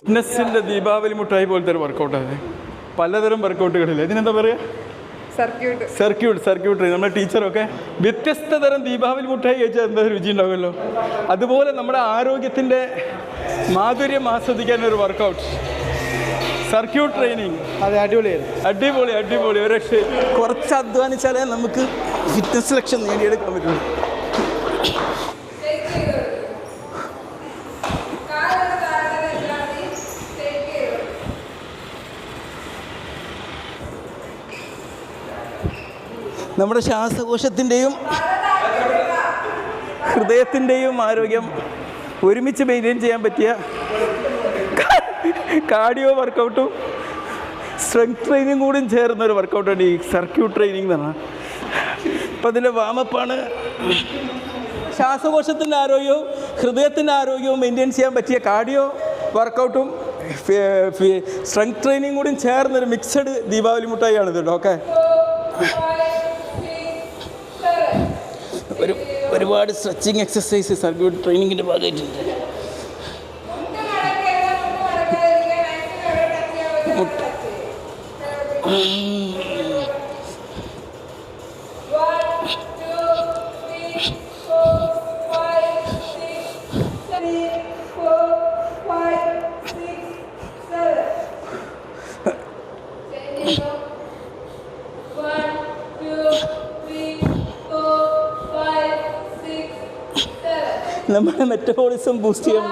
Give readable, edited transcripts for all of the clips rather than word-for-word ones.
ഫിറ്റ്നസിൻ്റെ ദീപാവലി മുട്ടായി പോലത്തെ ഒരു വർക്കൗട്ടാണ്. പലതരം വർക്കൗട്ടുകളില്ല, ഇതിനെന്താ പറയുക? സർക്യൂട്ട്. നമ്മുടെ ടീച്ചറൊക്കെ വ്യത്യസ്ത തരം ദീപാവലി മുട്ടായി കഴിച്ചാൽ എന്താ രുചി ഉണ്ടാവുമല്ലോ, അതുപോലെ നമ്മുടെ ആരോഗ്യത്തിൻ്റെ മാധുര്യം ആസ്വദിക്കാൻ ഒരു വർക്കൗട്ട്, സർക്യൂട്ട് ട്രെയിനിങ്. അതെ, അടിപൊളി. ഒരു രക്ഷ കുറച്ച് അധ്വാനിച്ചാലേ നമുക്ക് ഫിറ്റ്നസ് ലക്ഷ്യം നേടിയെടുക്കാൻ പറ്റുള്ളൂ. നമ്മുടെ ശ്വാസകോശത്തിൻ്റെയും ഹൃദയത്തിൻ്റെയും ആരോഗ്യം ഒരുമിച്ച് മെയിൻറ്റെയിൻ ചെയ്യാൻ പറ്റിയ കാർഡിയോ വർക്കൗട്ടും സ്ട്രെങ്ത് ട്രെയിനിങ് കൂടി ചേർന്നൊരു വർക്കൗട്ടാണ് ഈ സർക്യൂട്ട് ട്രെയിനിങ് എന്ന് പറഞ്ഞാൽ. ഇപ്പം അതിൻ്റെ വാമപ്പാണ്. ശ്വാസകോശത്തിൻ്റെ ആരോഗ്യവും ഹൃദയത്തിൻ്റെ ആരോഗ്യവും മെയിൻറ്റെയിൻ ചെയ്യാൻ പറ്റിയ കാർഡിയോ വർക്കൗട്ടും സ്ട്രെങ്ത് ട്രെയിനിങ് കൂടി ചേർന്നൊരു മിക്സഡ് ദീപാവലി മുട്ടായിയാണിത് കേട്ടോ. ഓക്കെ, ഒരുപാട് സ്ട്രെച്ചിങ് എക്സസൈസ് സർക്യൂട്ട് ട്രെയിനിങ്ങിൻ്റെ ഭാഗമായിട്ടുണ്ട്. നമ്മുടെ മെറ്റബോളിസം ബൂസ്റ്റ് ചെയ്യാൻ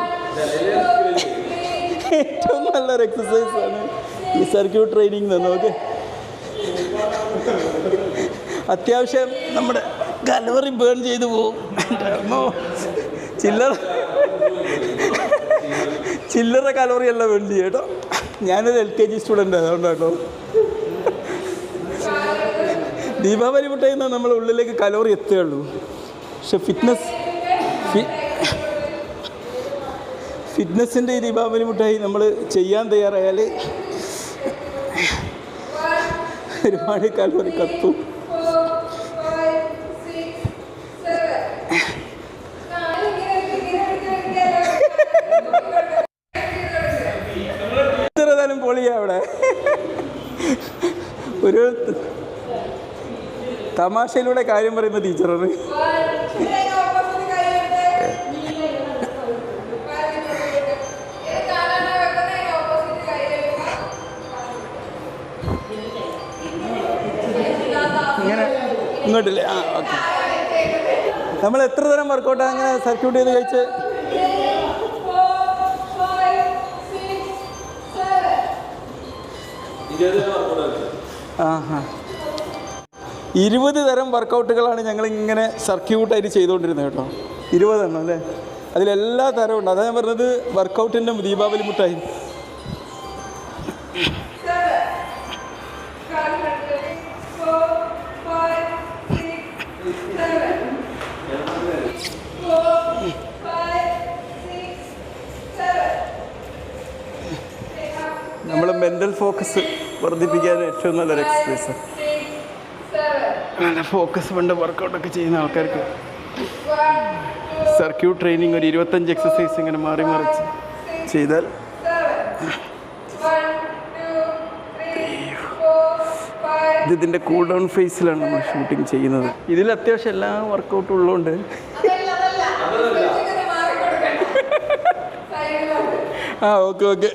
ഏറ്റവും നല്ലൊരു എക്സസൈസാണ് ഈ സർക്യൂട്ട് ട്രെയിനിങ് തന്നെ. ഓക്കെ, അത്യാവശ്യം നമ്മുടെ കലോറി ബേൺ ചെയ്തു പോകും. ചില്ലറ കലോറി അല്ല ബേൺ ചെയ്യുക കേട്ടോ. ഞാനൊരു LKG സ്റ്റുഡൻ്റ്, അതുകൊണ്ടാട്ടോ. ദീപാവലി മുട്ടായി നമ്മൾ ഉള്ളിലേക്ക് കലോറി എത്തുകയുള്ളൂ. പക്ഷെ ഫിറ്റ്നസിൻ്റെ ഈ ദീപാവലി മുട്ടായി നമ്മൾ ചെയ്യാൻ തയ്യാറായാൽ ഒരുപാട് കലോറി കത്തും. ഇത്രതാനും പൊളിയാ അവിടെ. ഒരു തമാശയിലൂടെ കാര്യം പറയുന്ന ടീച്ചറാണ്. ഇങ്ങനെ ഇങ്ങോട്ടില്ലേ? ആ, ഓക്കെ. നമ്മൾ എത്ര തരം വർക്കൗട്ടാണ് അങ്ങനെ സർക്യൂട്ട് ചെയ്ത് കഴിച്ച്? ആഹാ, 20 തരം വർക്കൗട്ടുകളാണ് ഞങ്ങളിങ്ങനെ സർക്യൂട്ടായിട്ട് ചെയ്തുകൊണ്ടിരുന്നത് കേട്ടോ. 20 എണ്ണം അല്ലേ? അതിലെല്ലാ തരവും ഉണ്ട്. അതാണ് ഞാൻ പറഞ്ഞത്, വർക്കൗട്ടിൻ്റെ ദീപാവലി മുട്ടായി. നമ്മൾ മെൻ്റൽ ഫോക്കസ് വർദ്ധിപ്പിക്കാൻ ഏറ്റവും നല്ലൊരു എക്സസൈസാണ്. നല്ല ഫോക്കസ് കൊണ്ട് വർക്കൗട്ടൊക്കെ ചെയ്യുന്ന ആൾക്കാർക്ക് സർക്യൂട്ട് ട്രെയിനിങ് ഒരു 25 എക്സസൈസ് ഇങ്ങനെ മാറി മറിച്ച് ചെയ്താൽ ഇതിൻ്റെ കൂൾ ഡൗൺ ഫേസിലാണ് നമ്മൾ ഷൂട്ടിങ് ചെയ്യുന്നത്. ഇതിൽ അത്യാവശ്യം എല്ലാ വർക്കൗട്ടും ഉള്ളതുകൊണ്ട് ഓക്കെ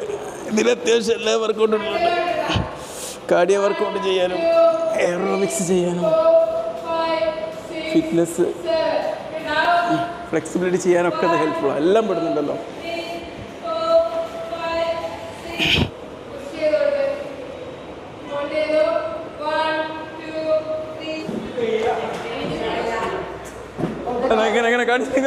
ഇതിൽ അത്യാവശ്യം എല്ലാ വർക്കൗട്ടും ഉള്ളതുകൊണ്ട് കാർഡിയോ വർക്കൗട്ട് ചെയ്യാനും എയറോബിക്സ് ചെയ്യാനും ഫിറ്റ്നസ് ഫ്ലെക്സിബിലിറ്റി ചെയ്യാനൊക്കെ അത് ഹെൽപ്ഫുള്ളാണ്. എല്ലാം പെടുന്നുണ്ടല്ലോ. എങ്ങനെ കാണിച്ചു